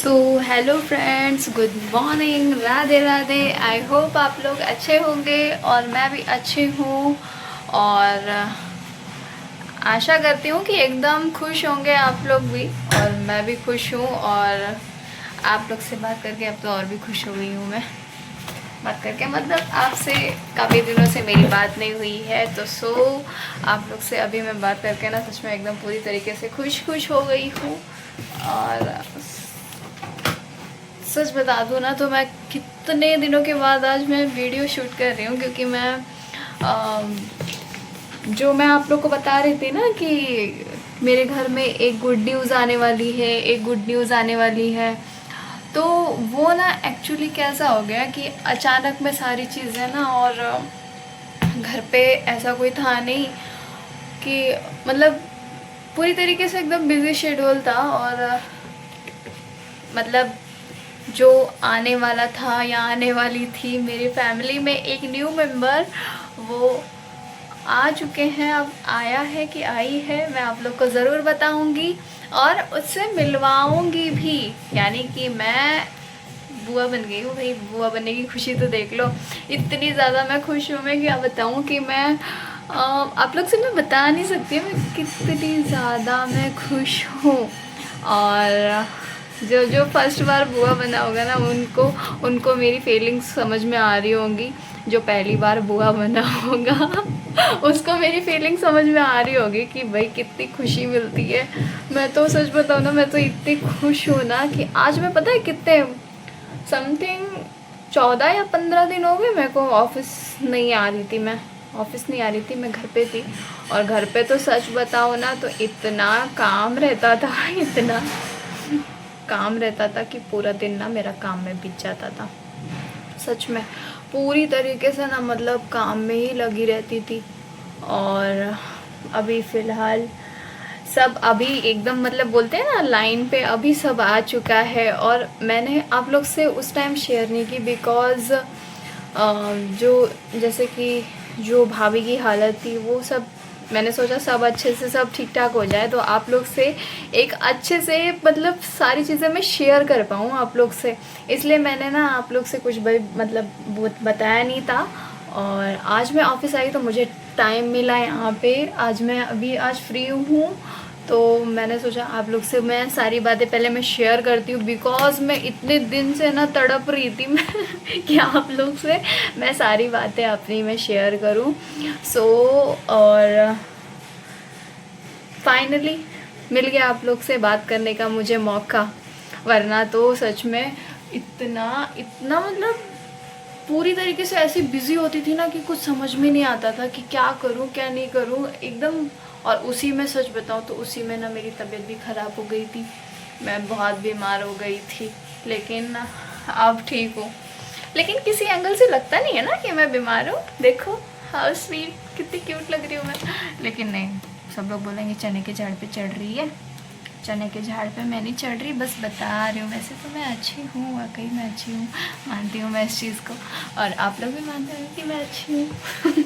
So hello friends, good morning, Radhe Radhe. I hope आप लोग अच्छे होंगे और मैं भी अच्छी हूँ। और आशा करती हूँ कि एकदम खुश होंगे आप लोग भी, और मैं भी खुश हूँ। और आप लोग से बात करके अब तो और भी खुश हो गई हूँ मैं बात करके। मतलब आपसे काफ़ी दिनों से मेरी बात नहीं हुई है, तो आप लोग से अभी मैं बात करके ना सच में एकदम पूरी तरीके से खुश हो गई हूँ। और सच बता दूँ ना, तो मैं कितने दिनों के बाद आज मैं वीडियो शूट कर रही हूँ, क्योंकि मैं जो मैं आप लोग को बता रही थी ना कि मेरे घर में एक गुड न्यूज़ आने वाली है, एक गुड न्यूज़ आने वाली है। तो वो ना एक्चुअली कैसा हो गया कि अचानक में सारी चीज़ें ना, और घर पे ऐसा कोई था नहीं कि मतलब पूरी तरीके से एकदम बिजी शेड्यूल था। और मतलब जो आने वाला था या आने वाली थी मेरी फैमिली में एक न्यू मेंबर, वो आ चुके हैं। अब आया है कि आई है, मैं आप लोग को ज़रूर बताऊंगी और उससे मिलवाऊंगी भी। यानी कि मैं बुआ बन गई हूँ भाई। बुआ बनने की खुशी तो देख लो, इतनी ज़्यादा मैं खुश हूँ। मैं क्या बताऊँ कि मैं आप लोग से मैं बता नहीं सकती मैं कितनी ज़्यादा मैं खुश हूँ। और जो जो फर्स्ट बार बुआ बना होगा ना, उनको उनको मेरी फीलिंग्स समझ में आ रही होंगी। जो पहली बार बुआ बना होगा उसको मेरी फीलिंग समझ में आ रही होगी कि भाई कितनी खुशी मिलती है। मैं तो सच बताऊँ ना, मैं तो इतनी खुश हूँ ना कि आज मैं पता है कितने समथिंग 14 या 15 दिन हो गए मेरे को ऑफिस नहीं आ रही थी। मैं ऑफिस नहीं आ रही थी, मैं घर पे थी। और घर पे तो सच बताओ ना, तो इतना काम रहता था इतना काम रहता था कि पूरा दिन ना मेरा काम में बीत जाता था। सच में पूरी तरीके से ना, मतलब काम में ही लगी रहती थी। और अभी फ़िलहाल सब अभी एकदम मतलब बोलते हैं ना लाइन पे, अभी सब आ चुका है। और मैंने आप लोग से उस टाइम शेयर नहीं की बिकॉज़ जो जैसे कि जो भाभी की हालत थी वो सब, मैंने सोचा सब अच्छे से सब ठीक ठाक हो जाए तो आप लोग से एक अच्छे से मतलब सारी चीज़ें मैं शेयर कर पाऊँ आप लोग से। इसलिए मैंने ना आप लोग से कुछ मतलब बताया नहीं था। और आज मैं ऑफ़िस आई तो मुझे टाइम मिला यहाँ पे। आज फ्री हूँ, तो मैंने सोचा आप लोग से मैं सारी बातें पहले मैं शेयर करती हूँ। बिकॉज़ मैं इतने दिन से ना तड़प रही थी मैं कि आप लोग से मैं सारी बातें अपनी मैं शेयर करूँ। और फाइनली मिल गया आप लोग से बात करने का मुझे मौका। वरना तो सच में इतना इतना मतलब पूरी तरीके से ऐसी बिज़ी होती थी ना कि कुछ समझ में नहीं आता था कि क्या करूं क्या नहीं करूं एकदम। और उसी में सच बताऊं तो उसी में ना मेरी तबीयत भी ख़राब हो गई थी। मैं बहुत बीमार हो गई थी, लेकिन अब ठीक हूँ। लेकिन किसी एंगल से लगता नहीं है ना कि मैं बीमार हूँ। देखो हाउ स्वीट, कितनी क्यूट लग रही हूँ मैं। लेकिन नहीं, सब लोग बोलेंगे चने के झाड़ पे चढ़ रही है। चने के झाड़ पे मैं नहीं चढ़ रही, बस बता रही हूँ। वैसे तो मैं अच्छी हूँ, वाकई मैं अच्छी हूँ, मानती हूँ मैं इस चीज़ को। और आप लोग भी मानते हैं कि मैं अच्छी हूँ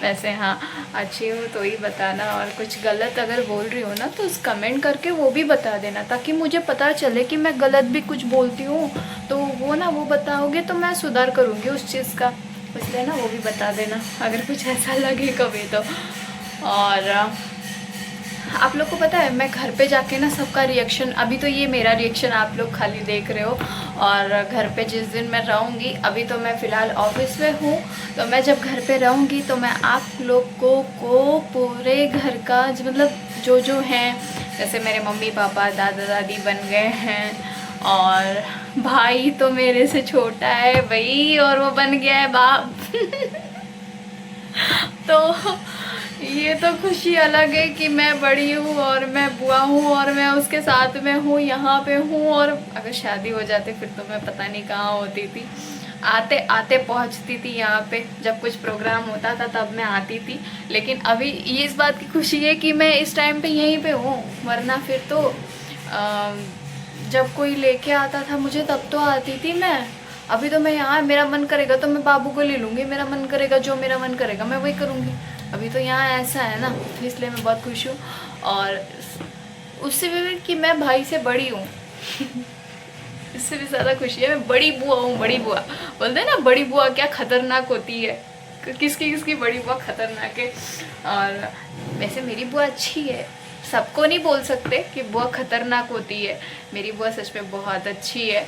वैसे हाँ, अच्छी हूँ तो ही बताना। और कुछ गलत अगर बोल रही हो ना, तो उस कमेंट करके वो भी बता देना, ताकि मुझे पता चले कि मैं गलत भी कुछ बोलती हूँ। तो वो बताओगे तो मैं सुधार करूँगी उस चीज़ का। इसलिए ना वो भी बता देना अगर कुछ ऐसा लगे कभी तो। और आप लोग को पता है, मैं घर पे जाके ना सबका रिएक्शन, अभी तो ये मेरा रिएक्शन आप लोग खाली देख रहे हो। और घर पे जिस दिन मैं रहूँगी, अभी तो मैं फ़िलहाल ऑफिस में हूँ, तो मैं जब घर पे रहूँगी तो मैं आप लोगों को पूरे घर का मतलब जो जो हैं, जैसे मेरे मम्मी पापा दादा दादी बन गए हैं, और भाई तो मेरे से छोटा है भाई, और वो बन गया है बाप तो ये तो खुशी अलग है कि मैं बड़ी हूँ और मैं बुआ हूँ और मैं उसके साथ में हूँ, यहाँ पे हूँ। और अगर शादी हो जाती फिर तो मैं पता नहीं कहाँ होती थी। आते आते पहुँचती थी यहाँ पे, जब कुछ प्रोग्राम होता था तब मैं आती थी। लेकिन अभी ये इस बात की खुशी है कि मैं इस टाइम पे यहीं पे हूँ। वरना फिर तो जब कोई लेके आता था मुझे तब तो आती थी मैं। अभी तो मैं यहाँ, मेरा मन करेगा तो मैं बाबू को ले लूँगी, मेरा मन करेगा जो मेरा मन करेगा मैं वही करूँगी। अभी तो यहाँ ऐसा है ना, तो इसलिए मैं बहुत खुश हूँ। और उससे भी कि मैं भाई से बड़ी हूँ इससे भी ज़्यादा खुशी है। मैं बड़ी बुआ हूँ, बड़ी बुआ। बोलते हैं ना बड़ी बुआ क्या खतरनाक होती है, किसकी किसकी बड़ी बुआ खतरनाक है। और वैसे मेरी बुआ अच्छी है, सबको नहीं बोल सकते कि बुआ खतरनाक होती है। मेरी बुआ सच में बहुत अच्छी है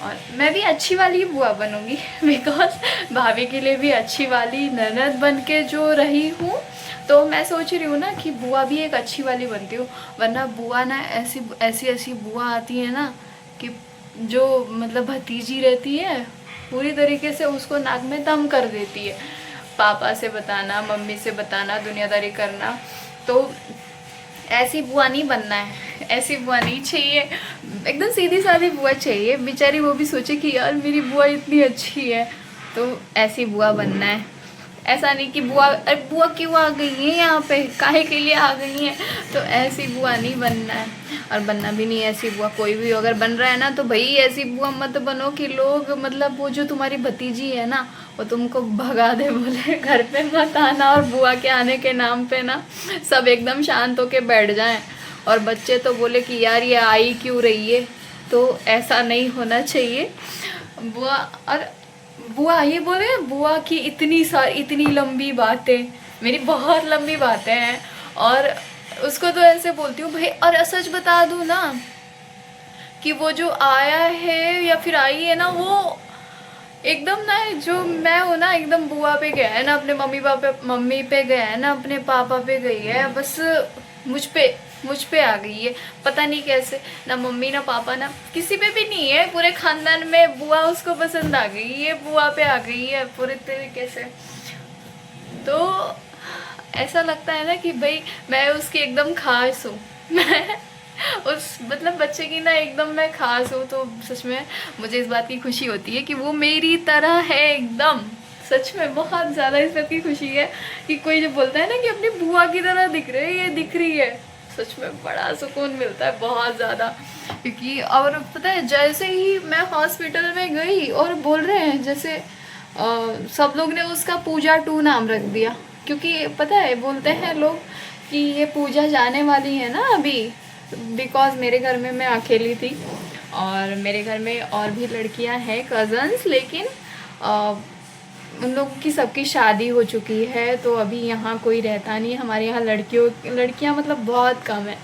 और मैं भी अच्छी वाली बुआ बनूंगी बिकॉज भाभी के लिए भी अच्छी वाली ननद बन के जो रही हूँ, तो मैं सोच रही हूँ ना कि बुआ भी एक अच्छी वाली बनती हूँ। वरना बुआ ना ऐसी ऐसी ऐसी बुआ आती है ना कि जो मतलब भतीजी रहती है पूरी तरीके से उसको नाक में दम कर देती है। पापा से बताना, मम्मी से बताना, दुनियादारी करना। तो ऐसी बुआ नहीं बनना है, ऐसी बुआ नहीं चाहिए, एकदम सीधी सादी बुआ चाहिए। बेचारी वो भी सोचे कि यार मेरी बुआ इतनी अच्छी है, तो ऐसी बुआ बनना है। ऐसा नहीं कि बुआ अरे बुआ क्यों आ गई है यहाँ पे, काहे के लिए आ गई हैं, तो ऐसी बुआ नहीं बनना है। और बनना भी नहीं ऐसी बुआ। कोई भी अगर बन रहा है ना तो भाई ऐसी बुआ मत बनो कि लोग मतलब वो जो तुम्हारी भतीजी है ना वो तुमको भगा दे, बोले घर पे मत आना, और बुआ के आने के नाम पे ना सब एकदम शांत होके बैठ जाएं और बच्चे तो बोले कि यार ये आई क्यों रही है। तो ऐसा नहीं होना चाहिए। बुआ और बुआ ये बोले बुआ की इतनी लंबी बातें, मेरी बहुत लंबी बातें हैं और उसको तो ऐसे बोलती हूँ भाई। और सच बता दूँ ना कि वो जो आया है या फिर आई है ना वो एकदम ना जो मैं हूँ ना एकदम बुआ पे गया है ना, अपने मम्मी पे गया है ना, अपने पापा पे गई है, बस मुझ पे आ गई है। पता नहीं कैसे, ना मम्मी ना पापा ना किसी पे भी नहीं है, पूरे खानदान में बुआ उसको पसंद आ गई है, बुआ पे आ गई है पूरे तरीके से। तो ऐसा लगता है ना कि भाई मैं उसकी एकदम खास हूँ मैं उस मतलब बच्चे की ना एकदम मैं खास हूँ। तो सच में मुझे इस बात की खुशी होती है कि वो मेरी तरह है एकदम। सच में बहुत ज़्यादा इस बात की खुशी है कि कोई जो बोलता है ना कि अपनी बुआ की तरह दिख रही है, ये दिख रही है, सच में बड़ा सुकून मिलता है बहुत ज़्यादा। क्योंकि और पता है जैसे ही मैं हॉस्पिटल में गई और बोल रहे हैं जैसे सब लोग ने उसका पूजा 2 नाम रख दिया, क्योंकि पता है बोलते हैं लोग कि ये पूजा जाने वाली है ना अभी। बिकॉज़ मेरे घर में मैं अकेली थी और मेरे घर में और भी लड़कियां हैं कज़न्स, लेकिन उन लोगों की सबकी शादी हो चुकी है, तो अभी यहाँ कोई रहता नहीं। हमारे यहाँ लड़कियाँ मतलब बहुत कम है।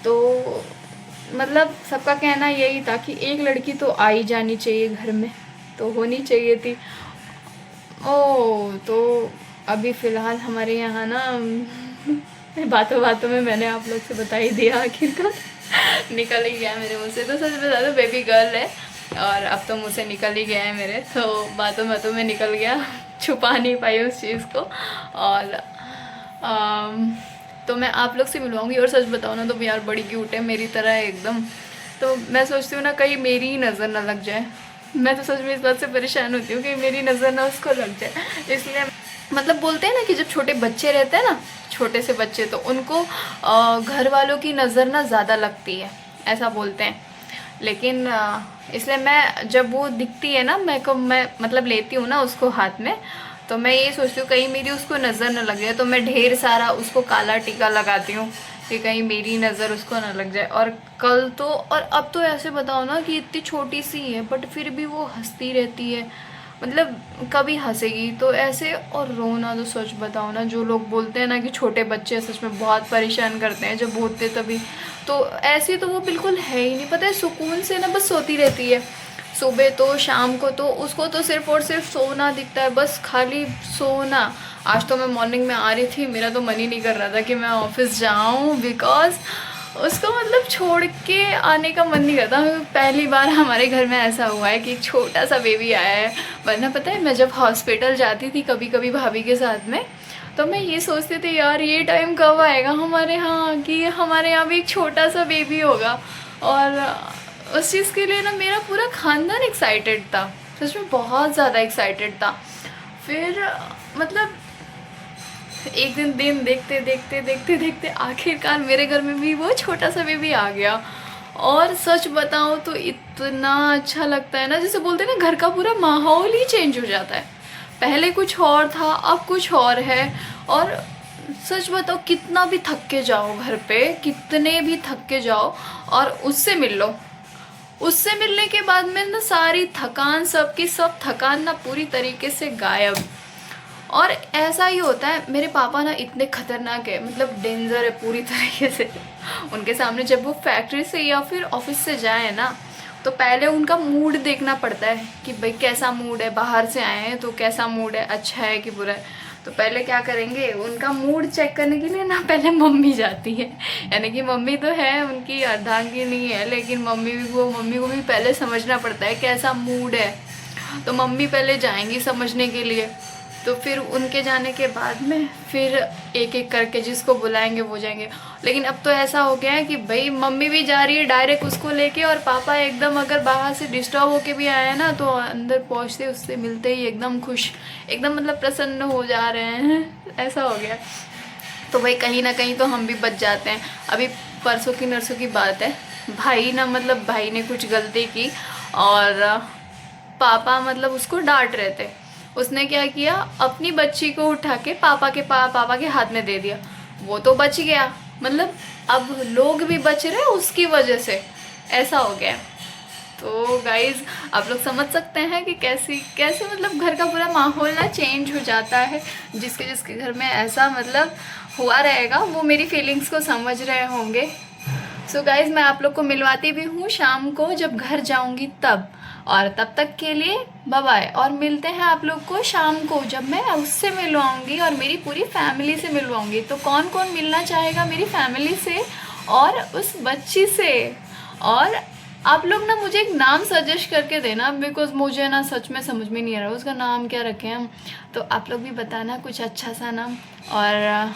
तो मतलब सबका कहना यही था कि एक लड़की तो आ ही जानी चाहिए घर में, तो होनी चाहिए थी। तो अभी फ़िलहाल हमारे यहाँ ना बातों बातों में मैंने आप लोग से बता ही दिया आखिरकार निकल ही गया मेरे मुँह से। तो सच बता दो बेबी गर्ल है और अब तो मुँह से निकल ही गया है मेरे, तो बातों बातों में निकल गया, छुपा नहीं पाई उस चीज़ को। और तो मैं आप लोग से मिलवाऊंगी। और सच बताओ ना तो यार बड़ी क्यूट है मेरी तरह एकदम। तो मैं सोचती हूँ ना कहीं मेरी ही नज़र ना लग जाए। मैं तो सच में इस बात से परेशान होती हूँ कि मेरी नज़र ना उसको लग जाए। इसलिए मतलब बोलते हैं ना कि जब छोटे बच्चे रहते हैं ना, छोटे से बच्चे, तो उनको घर वालों की नज़र ना ज़्यादा लगती है, ऐसा बोलते हैं। लेकिन इसलिए मैं जब वो दिखती है ना मैं मतलब लेती हूँ ना उसको हाथ में, तो मैं ये सोचती हूँ कहीं मेरी उसको नज़र न लग जाए, तो मैं ढेर सारा उसको काला टीका लगाती हूँ कि कहीं मेरी नज़र उसको ना लग जाए। और कल तो और अब तो ऐसे बताओ ना कि इतनी छोटी सी है बट फिर भी वो हंसती रहती है, मतलब कभी हंसेगी तो ऐसे। और रोना तो सच बताओ ना, जो लोग बोलते हैं ना कि छोटे बच्चे सच में बहुत परेशान करते हैं जब होते तभी, तो ऐसी तो वो बिल्कुल है ही नहीं। पता है सुकून से ना बस सोती रहती है, सुबह तो शाम को, तो उसको तो सिर्फ और सिर्फ सोना दिखता है, बस खाली सोना। आज तो मैं मॉर्निंग में आ रही थी, मेरा तो मन ही नहीं कर रहा था कि मैं ऑफिस जाऊँ, बिकॉज़ उसको मतलब छोड़ के आने का मन नहीं करता। पहली बार हमारे घर में ऐसा हुआ है कि एक छोटा सा बेबी आया है। वरना पता है मैं जब हॉस्पिटल जाती थी कभी कभी भाभी के साथ में, तो मैं ये सोचती थी यार ये टाइम कब आएगा हमारे यहाँ कि हमारे यहाँ भी एक छोटा सा बेबी होगा। और उस चीज़ के लिए ना मेरा पूरा ख़ानदान एक्साइटेड था, सच में बहुत ज़्यादा एक्साइटेड था। फिर मतलब एक दिन देखते देखते देखते देखते आखिरकार मेरे घर में भी वो छोटा सा बेबी आ गया। और सच बताऊँ तो इतना अच्छा लगता है ना, जैसे बोलते हैं ना घर का पूरा माहौल ही चेंज हो जाता है। पहले कुछ और था, अब कुछ और है। और सच बताओ कितना भी थक के जाओ घर पे, कितने भी थक के जाओ और उससे मिल लो, उससे मिलने के बाद में ना सारी थकान, सबकी सब थकान ना पूरी तरीके से गायब। और ऐसा ही होता है, मेरे पापा ना इतने खतरनाक है, मतलब डेंजर है पूरी तरीके से। उनके सामने जब वो फैक्ट्री से या फिर ऑफिस से जाए ना, तो पहले उनका मूड देखना पड़ता है कि भाई कैसा मूड है, बाहर से आए हैं तो कैसा मूड है, अच्छा है कि बुरा है। तो पहले क्या करेंगे, उनका मूड चेक करने के लिए ना पहले मम्मी जाती है। यानी कि मम्मी तो है उनकी अर्धांगिनी है, लेकिन मम्मी को भी पहले समझना पड़ता है कैसा मूड है। तो मम्मी पहले जाएंगी समझने के लिए। तो फिर उनके जाने के बाद में फिर एक एक करके जिसको बुलाएंगे वो जाएंगे। लेकिन अब तो ऐसा हो गया है कि भाई मम्मी भी जा रही है डायरेक्ट उसको लेके, और पापा एकदम अगर बाहर से डिस्टर्ब होके भी आए हैं ना, तो अंदर पहुंचते उससे मिलते ही एकदम खुश, एकदम मतलब प्रसन्न हो जा रहे हैं। ऐसा हो गया। तो भाई कहीं ना कहीं तो हम भी बच जाते हैं। अभी परसों की नरसों की बात है, भाई ने कुछ गलती की और पापा मतलब उसको डांट रहे थे। उसने क्या किया, अपनी बच्ची को उठा के पापा के हाथ में दे दिया। वो तो बच गया, मतलब अब लोग भी बच रहे उसकी वजह से। ऐसा हो गया। तो गाइज आप लोग समझ सकते हैं कि कैसे मतलब घर का पूरा माहौल ना चेंज हो जाता है। जिसके घर में ऐसा मतलब हुआ रहेगा वो मेरी फीलिंग्स को समझ रहे होंगे। सो गाइज मैं आप लोग को मिलवाती भी हूँ शाम को जब घर जाऊँगी तब। और तब तक के लिए बाय बाय, और मिलते हैं आप लोग को शाम को जब मैं उससे मिलवाऊंगी और मेरी पूरी फैमिली से मिलवाऊंगी। तो कौन कौन मिलना चाहेगा मेरी फैमिली से और उस बच्ची से। और आप लोग ना मुझे एक नाम सजेस्ट करके देना, बिकॉज मुझे ना सच में समझ में नहीं आ रहा उसका नाम क्या रखें हम। तो आप लोग भी बताना कुछ अच्छा सा नाम। और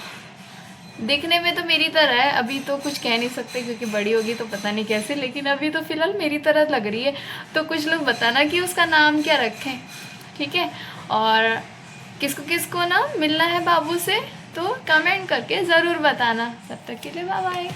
दिखने में तो मेरी तरह है, अभी तो कुछ कह नहीं सकते क्योंकि बड़ी होगी तो पता नहीं कैसे, लेकिन अभी तो फ़िलहाल मेरी तरह लग रही है। तो कुछ लोग बताना कि उसका नाम क्या रखें, ठीक है। और किसको किसको ना मिलना है बाबू से तो कमेंट करके ज़रूर बताना। तब तक के लिए बाय बाय।